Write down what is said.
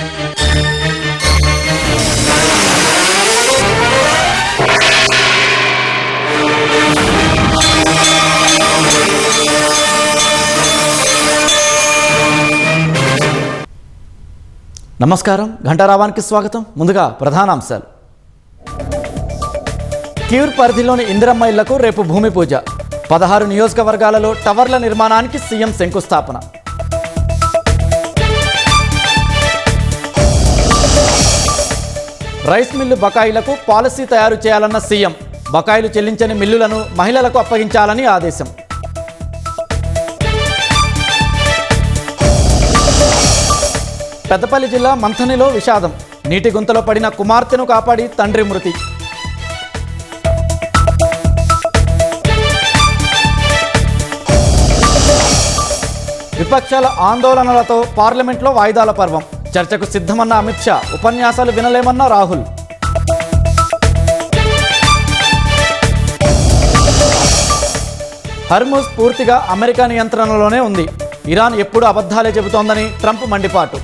నమస్కారం, ఘంటారావానికి స్వాగతం. ముందుగా ప్రధానాంశాలు. క్యూర్ పరిధిలోని ఇందిరమ్మ ఇళ్లకు రేపు భూమి పూజ. 16 నియోజకవర్గాలలో టవర్ల నిర్మాణానికి సీఎం శంకుస్థాపన. రైస్ మిల్లు బకాయిలకు పాలసీ తయారు చేయాలన్న సీఎం. బకాయిలు చెల్లించని మిల్లులను మహిళలకు అప్పగించాలని ఆదేశం. పెద్దపల్లి జిల్లా మంథనిలో విషాదం. నీటి గుంతలో పడిన కుమార్తెను కాపాడి తండ్రి మృతి. విపక్షాల ఆందోళనలతో పార్లమెంట్లో వాయిదాల పర్వం. చర్చకు సిద్ధమన్న అమిత్ షా, ఉపన్యాసాలు వినలేమన్న రాహుల్. హర్ముజ్ పూర్తిగా అమెరికా నియంత్రణలోనే ఉంది. ఇరాన్ ఎప్పుడు అబద్ధాలే చెబుతోందని ట్రంప్ మండిపాటు.